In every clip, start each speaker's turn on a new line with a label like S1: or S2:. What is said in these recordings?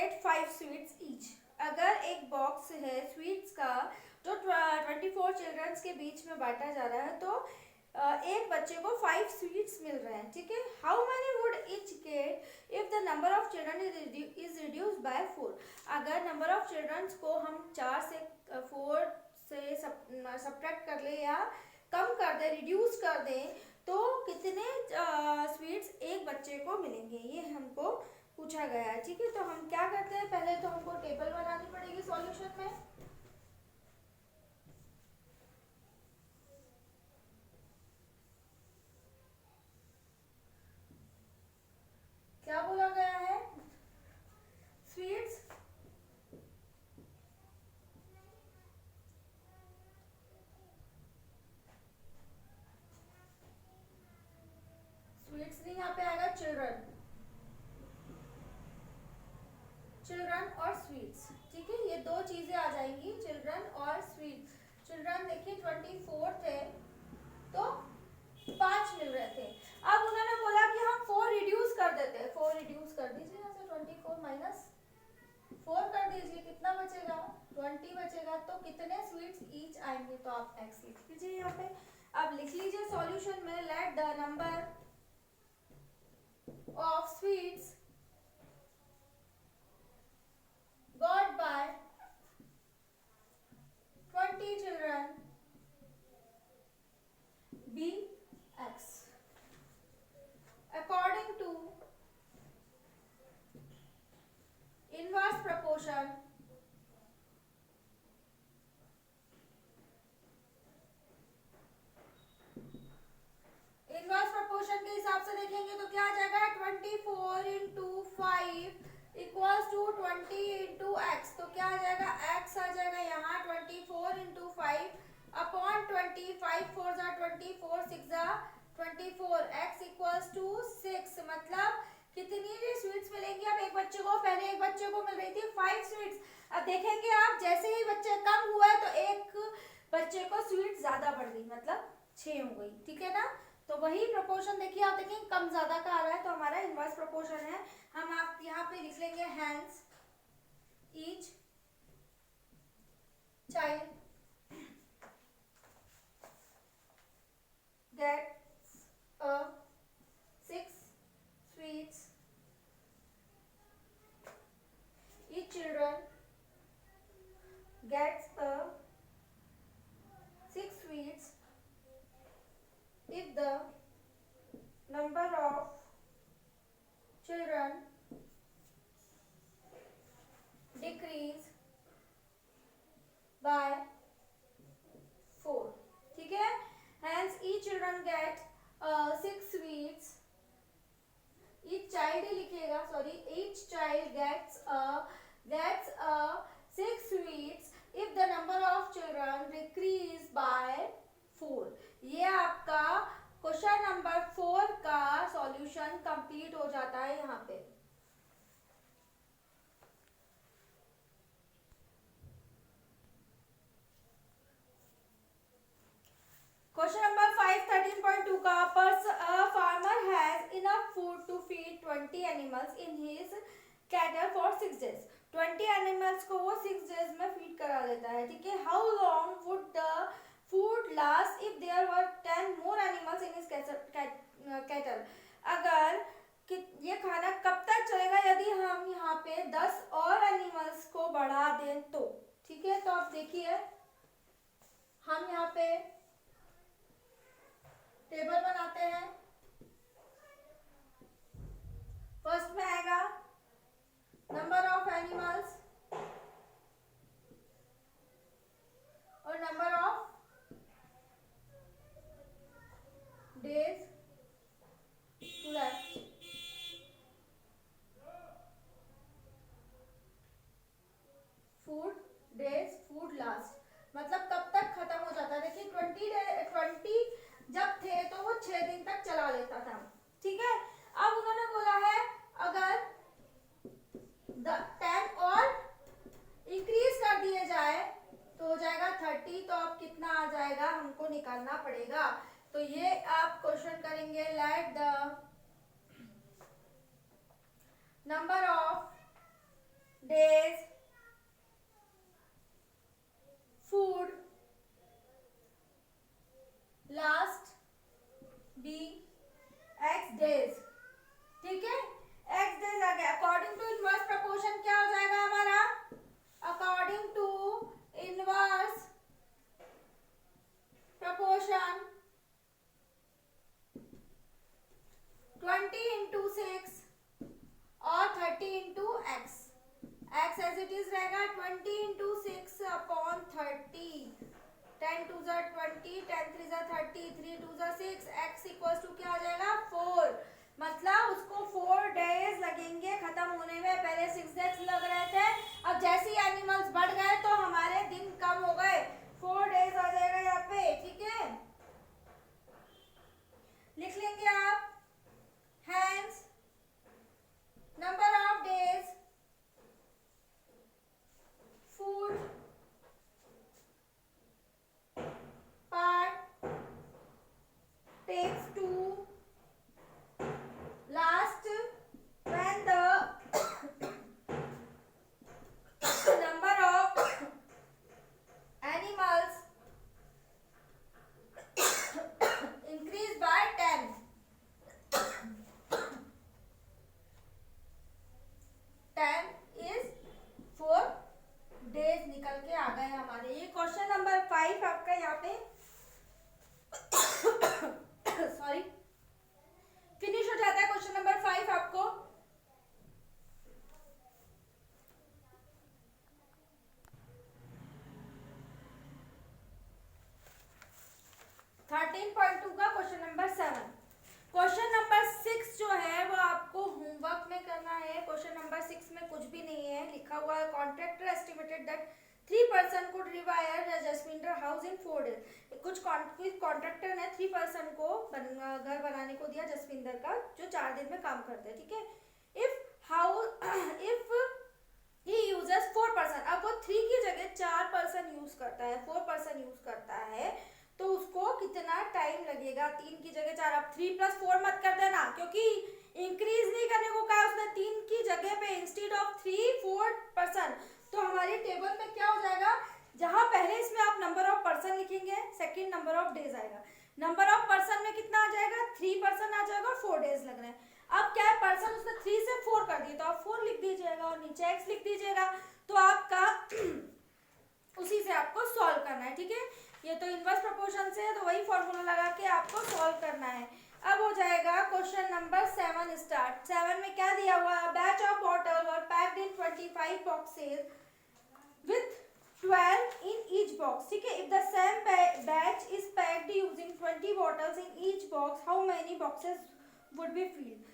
S1: get 5 sweets each। अगर एक box है स्वीट्स का जो 24 चिल्ड्रंस के बीच में बांटा जा रहा है, तो एक बच्चे को 5 स्वीट्स मिल रहे हैं, ठीक है। How many would each get if the number of children is reduced by 4। अगर नंबर ऑफ चिल्ड्रंस को हम 4 से 4 से सब्ट्रैक्ट कर ले या कम कर दे, रिड्यूस कर दें, तो कितने स्वीट्स एक बच्चे को मिलेंगे, ये हमको पूछा गया है, ठीक है। तो हम क्या करते हैं, पहले तो हमको टेबल बनानी पड़ेगी सॉल्यूशन में। क्या बोला गया है, स्वीट्स नहीं, यहाँ पे आएगा चिल्ड्रन, चिल्ड्रन और स्वीट्स, ठीक है। ये दो चीजें आ जाएंगी, चिल्ड्रन और स्वीट्स। चिल्ड्रन देखिए 24 थे तो 5 मिल रहे थे। अब उन्होंने बोला कि हम 4 रिड्यूस कर देते हैं। 4 रिड्यूस कर दीजिए यहाँ से, 24 माइनस 4 कर दीजिए, कितना बचेगा, 20 बचेगा। तो कितने स्वीट्स ईच आएंगे, तो आप x लिख लीजिए यहाँ पे। अब लिख लीजिए सॉल्यूशन में, late the number of sweets got by 20 children be x according to inverse proportion के हिसाब से देखेंगे तो क्या आ जाएगा, 24 into 5 equals to 20 into x. तो क्या आ जाएगा, x आ जाएगा यहाँ 24 इंटू 5 अपॉन 20, 5 4 जा 24, 6 जा 24, x इक्वल्स टू 6। मतलब कितनी स्वीट्स मिलेंगी अब एक बच्चे को, पहले एक बच्चे को मिल रही थी 5 स्वीट्स। अब देखेंगे आप, जैसे ही बच्चे कम हुआ है तो एक बच्चे को स्वीट ज्यादा बढ़ गई, मतलब 6 हो गई, ठीक है ना। तो वही प्रोपोर्शन देखिए, आप देखेंगे कम ज्यादा का आ रहा है, तो हमारा इनवर्स प्रोपोर्शन है। हम आप यहाँ पे लिख लेंगे hence each child gets a 6 sweets, each children gets a 6 sweets if the number of children decrease by 4, ठीक है। Hence each children get 6 sweets, each child ही लिखिएगा, sorry, each child gets a 6 sweets if the number of children decrease by 4। ये आपका question number 4 का solution complete हो जाता है यहाँ पे। क्वेश्चन नंबर 5 13.2 का, a farmer has enough food to feed 20 animals in his cattle for 6 days। 20 animals को वो 6 डेज में फीड करा देता है, ठीक है। How long would the food last if there were 10 more animals in his cattle. अगर ये खाना कब तक चलेगा यदि हम यहाँ पे 10 और एनिमल्स को बढ़ा दें तो, ठीक है। तो आप देखिए, हम यहाँ पे टेबल बनाते हैं। फर्स्ट में आएगा नंबर ऑफ एनिमल्स और number of days left. Food days food last, मतलब कब तक खत्म हो जाता है। देखिए 20 जब थे तो वो 6 दिन तक चला लेता था, ठीक है। अब उन्होंने बोला है अगर 10 और इंक्रीज कर दिए जाए तो हो जाएगा 30। तो अब कितना आ जाएगा हमको निकालना पड़ेगा। तो ये आप क्वेश्चन करेंगे, let the number of x as it is रहेगा 20 इंटू 6 अपॉन 30, 10 2 ज़ा 20, 10 3 ज़ा 30, 3 2 ज़ा 6, x इक्वल्स टू क्या आ जाएगा 4। मतलब उसको 4 डेज लगेंगे खत्म होने में, पहले 6 डेज लग रहे थे, अब जैसे ही एनिमल्स बढ़ गए तो हमारे दिन कम हो गए, 4 डेज आ जाएगा यहाँ पे। ठीक है, लिख लेंगे आप, hence number of days food part takes to last when the number of animals increase by 10। 10 is 4 days निकल के आ गए हमारे। ये क्वेश्चन नंबर 5 आपका यहाँ पे सॉरी फिनिश हो जाता है क्वेश्चन नंबर 5 आपको। थर्टीन पॉइंट टू का क्वेश्चन नंबर 7। क्वेश्चन नंबर 6 जो है वो आपको होमवर्क में करना है। क्वेश्चन नंबर 6 में कुछ भी नहीं है, लिखा हुआ है contractor estimated that 3 person could rewire Jasvinder house in 4 days. कुछ कॉन्ट्रैक्टर ने 3 पर्सन को घर बनाने को दिया जसविंदर का, जो 4 दिन में काम करते हैं। ठीक है, इफ ही यूजेस 4 पर्सन, अब वो 3 की जगह 4 पर्सन यूज करता है, 4 पर्सन यूज करता है, तो उसको कितना टाइम लगेगा। 3 की जगह 4, अब 3 + 4 मत कर देना, क्योंकि इंक्रीज नहीं करने को कहा उसने। 3 की जगह पे इंस्टेड ऑफ 3 4 पर्सन, तो हमारी टेबल में क्या हो जाएगा, जहां पहले इसमें आप नंबर ऑफ पर्सन लिखेंगे, सेकंड नंबर ऑफ डेज आएगा। नंबर ऑफ पर्सन में कितना आ जाएगा, 3 पर्सन आ जाएगा और 4 डेज लग रहे हैं। अब क्या है, पर्सन उसने 3 से 4 कर दिए, तो आप 4 लिख दीजिएगा और नीचे x लिख दीजिएगा, तो आपका उसी से आपको सॉल्व करना है। ठीक है, ये तो इनवर्स प्रोपोर्शन से है, तो वही फॉर्मूला लगा के आपको सॉल्व करना है। अब हो जाएगा क्वेश्चन नंबर 7 स्टार्ट। 7 में क्या दिया हुआ है, batch of bottle were packed in 25 boxes with 12 in each box। ठीक है, if the same batch is packed using 20 bottles in each box, how many boxes would be filled।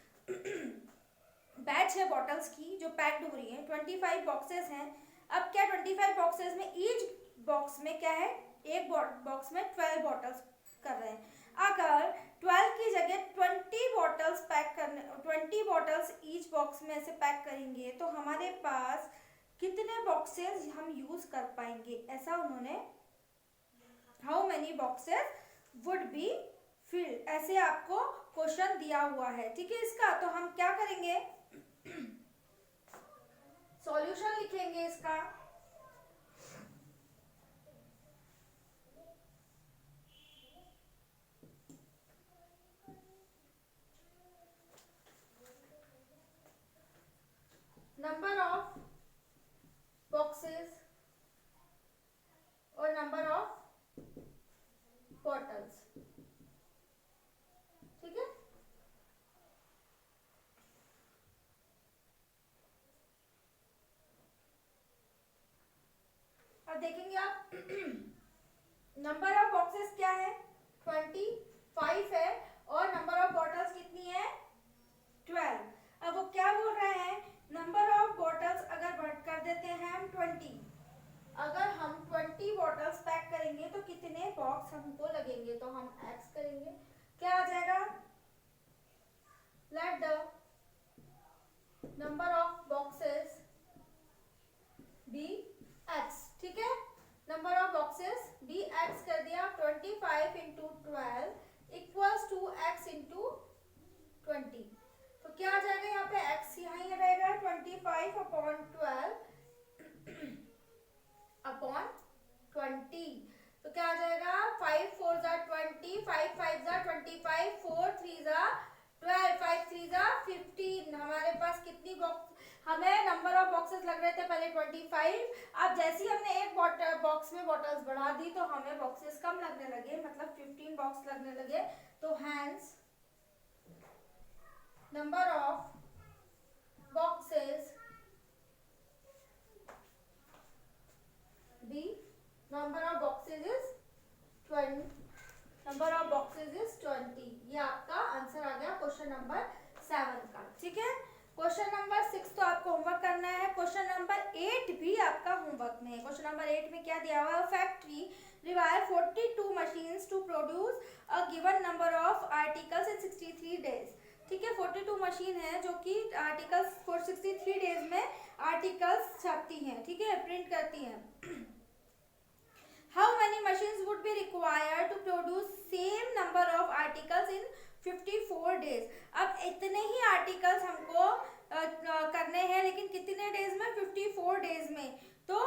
S1: Batch है bottles की जो पैक्ड हो रही है, 25 boxes हैं। अब क्या 25 बॉक्सेस में ईच बॉक्स में क्या है, एक बॉक्स में 12 बॉटल्स कर रहे हैं। अगर 12 की जगह 20 बॉटल्स पैक करने, 20 बॉटल्स ईच बॉक्स में से पैक करेंगे, तो हमारे पास कितने बॉक्सेस हम यूज कर पाएंगे, ऐसा उन्होंने, how many boxes would be filled, ऐसे आपको क्वेश्चन दिया हुआ है। ठीक है, इसका तो हम क्या करेंगे, सॉल्यूशन लिखेंगे इसका। नंबर ऑफ बॉक्सेस और नंबर ऑफ बॉटल्स। ठीक है, अब देखेंगे आप नंबर ऑफ बॉक्सेस क्या है, 25 है, और नंबर ऑफ बॉटल्स कितनी है, 12। अब वो क्या बोल रहे हैं, नंबर ऑफ बॉटल्स अगर कर देते हैं हम 20, अगर हम 20 बॉटल्स पैक करेंगे तो कितने बॉक्स हमको लगेंगे, तो हम x करेंगे, क्या आ जाएगा, let the number of boxes be x। ठीक है, number of boxes be x कर दिया, 25 into 12 equals to x into 20, तो क्या आ जाएगा यहाँ पे, x यहाँ ही रहेगा 25 अपॉन 12 अपॉन 20, तो क्या आ जाएगा, 5 4 ज़ा 20, 5 5 ज़ा 25, 4 3 ज़ा 12, 5 3 ज़ा 15। हमारे पास कितनी बॉक्स, हमें नंबर ऑफ बॉक्सेस लग रहे थे पहले 25, अब जैसे ही हमने एक बॉक्स में बॉटल्स बढ़ा दी तो हमें बॉक्सेस कम लगने लगे, मतलब 15 बॉक्स लगने लगे, तो हैंस number of boxes 8 भी आपका होमवर्क में है। क्वेश्चन नंबर 8 में क्या दिया हुआ है, factory require 42 machines to produce a given number of articles in 63 days. ठीक है, 42 मशीन है जो कि आर्टिकल्स फॉर 63 डेज में आर्टिकल्स छापती हैं, ठीक है, प्रिंट करती हैं। How many machines would be required to produce same number of articles in 54 days. अब इतने ही आर्टिकल्स हमको करने हैं, लेकिन कितने डेज में, 54 डेज में। तो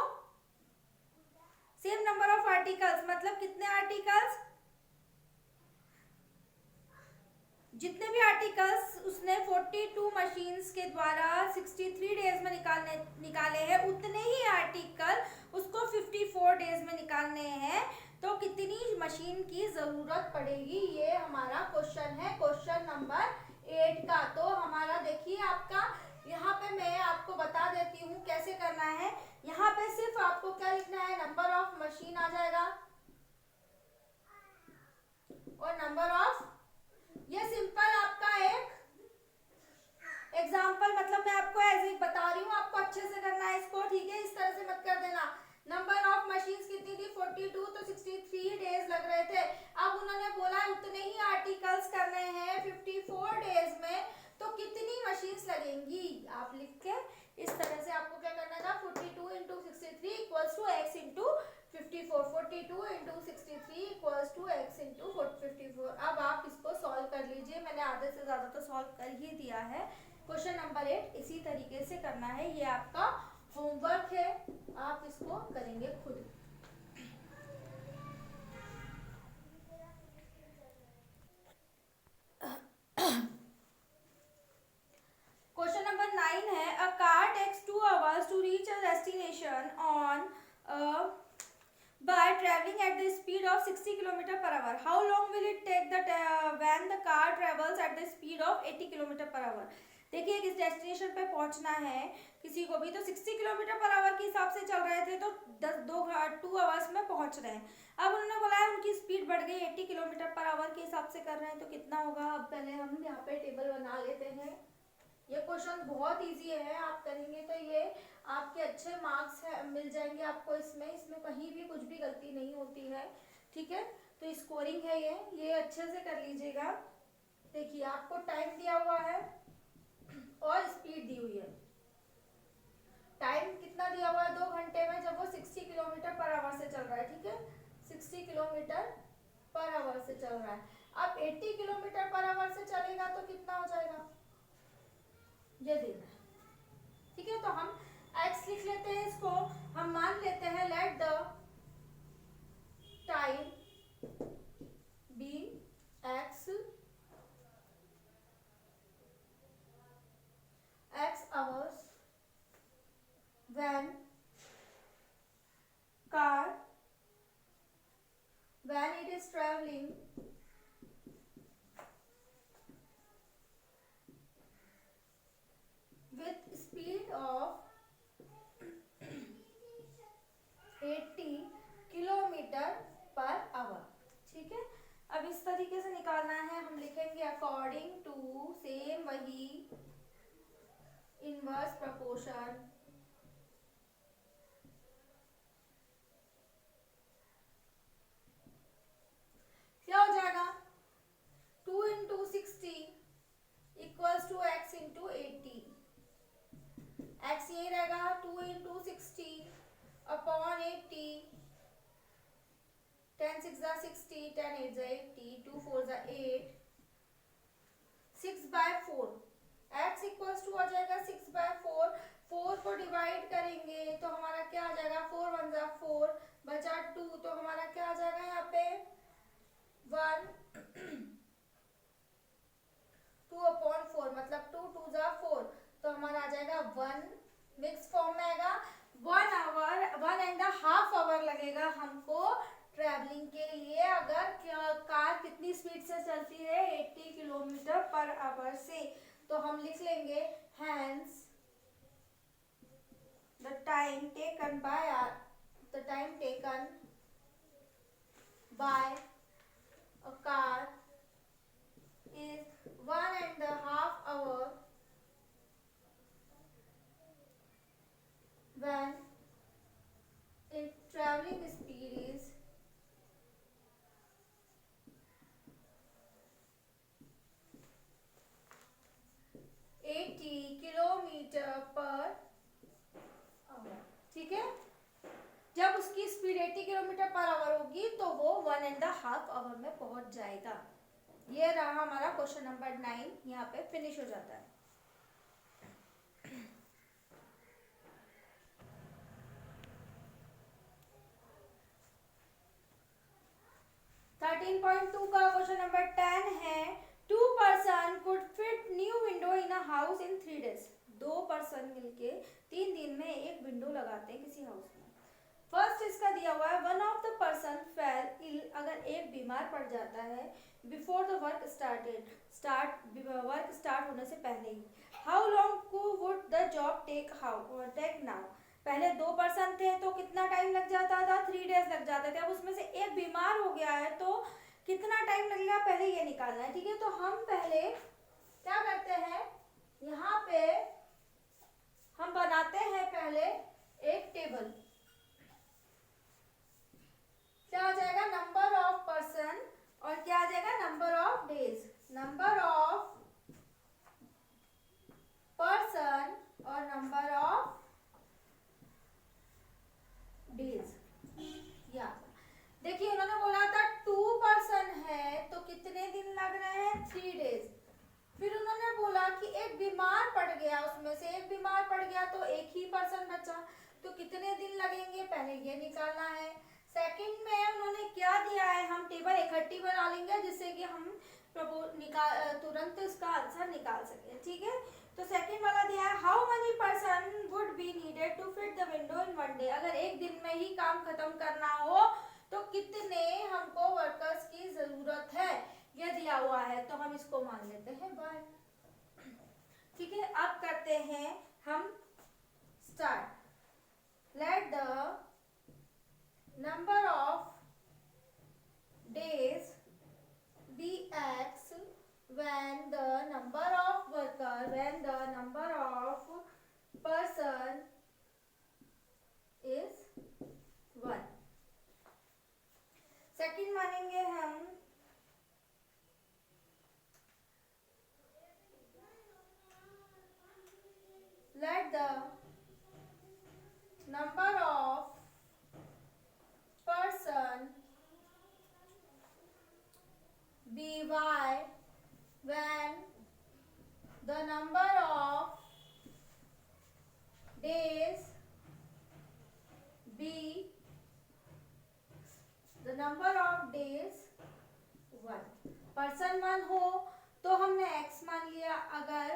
S1: सेम नंबर ऑफ आर्टिकल्स मतलब कितने आर्टिकल्स, जितने भी आर्टिकल्स उसने 42 मशीन्स के द्वारा 63 डेज में निकाले हैं, उतने ही आर्टिकल उसको 54 डेज में निकालने हैं। तो कितनी मशीन की जरूरत पड़ेगी, ये हमारा क्वेश्चन है, क्वेश्चन नंबर 8 का। तो हमारा देखिए आपका यहाँ पे मैं आपको बता देती हूँ कैसे करना है। यहाँ पे सिर्फ आपको क्या लिखना है, नंबर ऑफ मशीन आ जाएगा और नंबर ऑफ, ये सिंपल आपका एक एग्जाम्पल, मतलब मैं आपको ऐसे ही बता रही हूँ, आपको अच्छे से करना है इसको, ठीक है, इस तरह से मत कर देना। नंबर ऑफ मशीन्स कितनी थी, 42, तो 63 डेज लग रहे थे। अब उन्होंने बोला उतने ही आर्टिकल्स करने हैं 54 डेज में, तो कितनी मशीन्स लगेंगी, आप लिख के इस तरह से आपको क्या करना था, 42 into 63 equals to x into 54, 42 into 63 equals to x into 54। अब आप इसको सॉल्व कर लीजिए, मैंने आधे से ज्यादा तो सॉल्व कर ही दिया है। क्वेश्चन नंबर 8 इसी तरीके से करना है, ये आपका होमवर्क है, आप इसको करेंगे खुद। क्वेश्चन नंबर 9 है, a car takes 2 hours to reach a destination on by traveling at the speed of 60 km per hour. How long will it take when the car travels at the speed of 80 km per hour? देखिए किस destination पे पहुंचना है किसी को भी, तो 60 kilometre per our के हिसाब से चल रहे थे, तो 2 आवर्स में पहुंच रहे हैं। अब उन्होंने बोला है उनकी स्पीड बढ़ गई, 80 किलोमीटर पर आवर के हिसाब से कर रहे हैं, तो कितना होगा। अब पहले हम यहाँ पे टेबल बना लेते हैं। ये क्वेश्चन बहुत इजी है, आप करेंगे तो ये आपके अच्छे मार्क्स मिल जाएंगे आपको इसमें कहीं भी कुछ भी गलती नहीं होती है, ठीक है। तो स्कोरिंग है ये अच्छे से कर लीजिएगा। देखिए आपको टाइम दिया हुआ है और स्पीड दी हुई है। टाइम कितना दिया हुआ है, 2 घंटे में, जब वो 60 किलोमीटर पर आवर से चल रहा है, ठीक है, 60 किलोमीटर पर आवर से चल रहा है। अब 80 किलोमीटर पर आवर से चलेगा तो कितना हो जाएगा, ये देना है, ठीक है। तो हम x लिख लेते हैं, इसको हम मान लेते हैं, let the time be x hours when it is traveling with speed of 80 kilometre per our, ठीक है। अब इस तरीके से निकालना है, हम लिखेंगे अकॉर्डिंग टू, सेम वही इनवर्स प्रोपोर्शन क्या हो जाएगा, 2 into 60 equals to x into 80। X ये रहेगा 2 इंटू 60 अपॉन 80, 10 6 जा 60, 10 8 जा 80, 2 4 जा 8, 6/4। x इक्वल्स टू आ जाएगा 6/4। 4 को डिवाइड करेंगे तो हमारा क्या आ जाएगा, 4 1 जा 4 बचा 2, तो हमारा क्या आ जाएगा यहाँ पे 1 2/4, मतलब 2 2 जा 4, तो हमारा आ जाएगा 1, मिक्स फॉर्म में आएगा 1 आवर, 1.5 आवर लगेगा हमको ट्रैवलिंग के लिए, अगर कार कितनी स्पीड से चलती है, 80 किलोमीटर पर आवर से। तो हम लिख लेंगे hence the time taken by a car is 1.5 hour when speed 80 kilometre per hour होगी तो वो 1.5 आवर में पहुंच जाएगा। ये रहा हमारा क्वेश्चन नंबर 9, यहाँ पे फिनिश हो जाता है। 13.2 का क्वेश्चन नंबर 10 है, 2 person could fit new window in a house in 3 days। 2 person मिलके 3 दिन में एक विंडो लगाते हैं किसी हाउस में। फर्स्ट इसका दिया हुआ है, one of the person fell ill, अगर एक बीमार पड़ जाता है before the work work start होने से पहले ही। How long would the job take now. पहले 2 पर्सन थे तो कितना टाइम लग जाता था, 3 days लग जाते थे। अब उसमें से एक बीमार हो गया है तो कितना टाइम लगेगा, पहले ये निकालना है। ठीक है, तो हम पहले क्या करते हैं, यहाँ पे हम बनाते हैं पहले एक टेबल। क्या आ जाएगा, नंबर ऑफ पर्सन और क्या आ जाएगा, number of days. Number of person और नंबर ऑफ डेज। या देखिए उन्होंने बोला था 2 पर्सन है तो कितने दिन लग रहे हैं, 3 days। फिर उन्होंने बोला कि एक बीमार पड़ गया, उसमें से एक बीमार पड़ गया तो एक ही पर्सन बचा, तो कितने दिन लगेंगे, पहले ये निकालना है। सेकंड में उन्होंने क्या दिया है, हम टेबल इकट्ठी बना लेंगे जिससे कि हम तुरंत इसका आंसर निकाल सकें। ठीक है, तो सेकंड वाला दिया है, how many person would be needed to fit the window in 1 day। अगर एक दिन में ही काम खत्म करना हो तो कितने हमको वर्कर्स की जरूरत है, ये दिया हुआ है, तो हम इसको मान लेते हैं बाय। ठीक है, अब करते हैं हम start. Late the number of days be x when the number of person is 1। Second मानेंगे हम, let the number of person be y when the number of days be the number of days 1। Person 1 हो तो हमने x मान लिया, अगर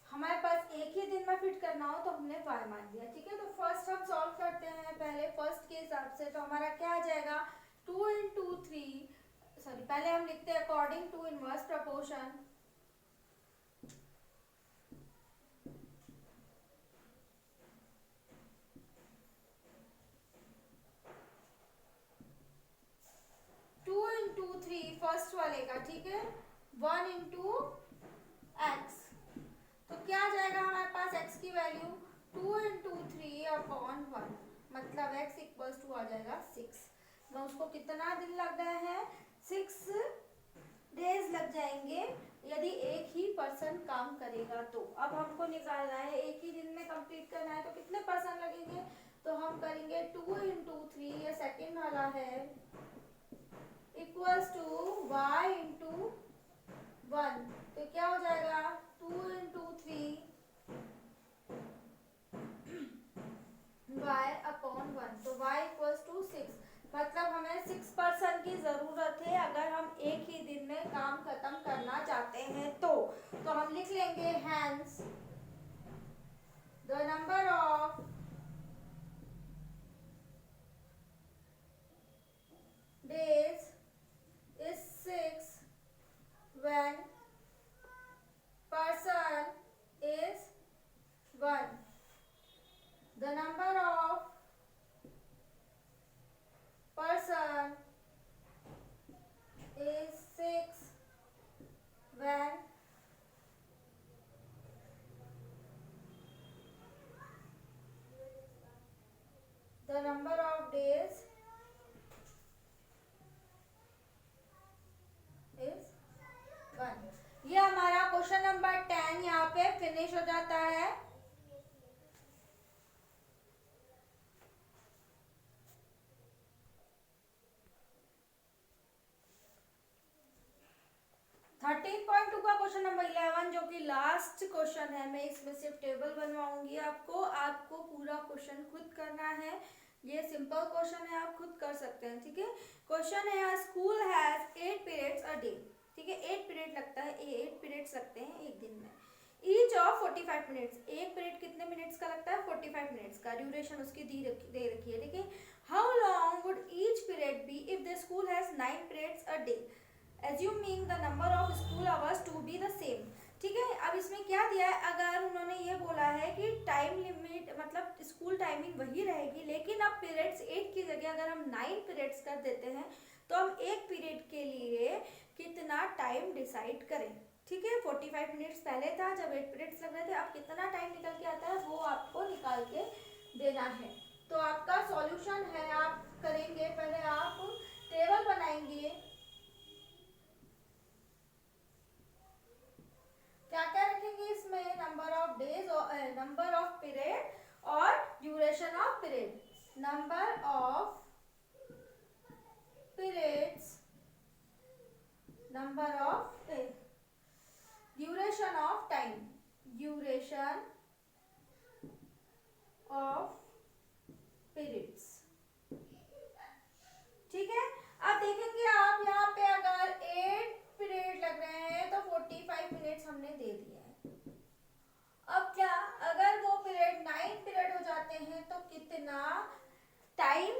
S1: हमारे पास एक ही दिन में फिट करना हो तो हमने y मान लिया। ठीक है, तो फर्स्ट हम सॉल्व करते हैं पहले फर्स्ट के हिसाब से, तो हमारा क्या आ जाएगा, 2 into 3, सॉरी पहले हम लिखते हैं according to inverse proportion. First वाले का, ठीक है, 1 into x, तो क्या आ जाएगा हमारे पास x की वैल्यू 2 into 3/1, मतलब x इक्वल्स टू आ जाएगा 6। मैं उसको कितना दिन लग रहे हैं, 6 days लग जाएंगे यदि एक ही पर्सन काम करेगा तो। अब हमको निकालना है, एक ही दिन में कंप्लीट करना है तो कितने पर्सन लगेंगे, तो हम करेंगे 2 into 3, ये सेकंड वाला है, इक्वल्स टू y into 1, तो क्या हो जाएगा 2 into 3 y/1, तो y इक्वल्स टू 6, मतलब हमें 6 पर्सन की जरूरत है अगर हम एक ही दिन में काम खत्म करना चाहते हैं तो हम लिख लेंगे hence the number of days is 6 when person is 1। The number of person is 6 when the number of days is 1। ये हमारा क्वेश्चन नंबर 10 यहाँ पे फिनिश हो जाता है। 13.2 का क्वेश्चन नंबर 11 जो कि लास्ट क्वेश्चन है, मैं इसमें सिर्फ टेबल बनवाऊंगी आपको पूरा क्वेश्चन खुद करना है। ये सिंपल क्वेश्चन है, आप खुद कर सकते हैं, ठीक है। क्वेश्चन है school has 8 periods a day, ठीक है। 8 पीरियड लगता है, 8 पीरियड्स लगते हैं एक दिन में। ईच ऑफ 45 मिनट्स, एक पीरियड कितने मिनट्स का लगता है? 45 मिनट्स का। ड्यूरेशन उसकी दे रखी है, ठीक है। How long would each period be if the school has 9 periods a day, assuming the number of school hours to be the same, ठीक है। अब इसमें क्या दिया है, अगर उन्होंने ये बोला है कि टाइम लिमिट मतलब स्कूल टाइमिंग वही रहेगी, लेकिन अब पीरियड्स 8 की जगह अगर हम 9 पीरियड्स कर देते हैं तो हम एक पीरियड के लिए कितना टाइम डिसाइड करें, ठीक है। 45 मिनट्स पहले था जब 8 पीरियड्स लग रहे थे, अब कितना टाइम निकल के आता है वो आपको निकाल के देना है। तो आपका सॉल्यूशन है, आप करेंगे पहले आप टेबल बनाएंगे, क्या क्या रखेंगे इसमें, नंबर ऑफ डेज और नंबर ऑफ पीरियड और duration of period, number of periods, number of duration of time, duration of periods, ठीक है। अब देखेंगे आप यहाँ पे अगर 8 पीरियड लग रहे हैं तो 45 मिनट्स हमने दे दिए हैं। अब क्या अगर वो पीरियड 9 पीरियड हो जाते हैं तो कितना टाइम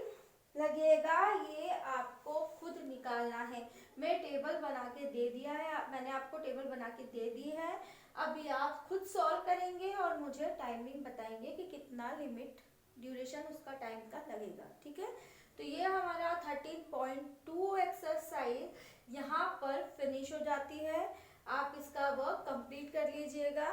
S1: लगेगा, ये आपको खुद निकालना है। मैं टेबल बना के दे दिया है, मैंने आपको टेबल बना के दे दी है। अभी आप खुद सॉल्व करेंगे और मुझे टाइमिंग बताएंगे कि कितना लिमिट ड्यूरेशन उसका टाइम का लगेगा, ठीक है। तो ये हमारा 13.2 एक्सरसाइज यहाँ पर फिनिश हो जाती है। आप इसका वर्क कंप्लीट कर लीजिएगा।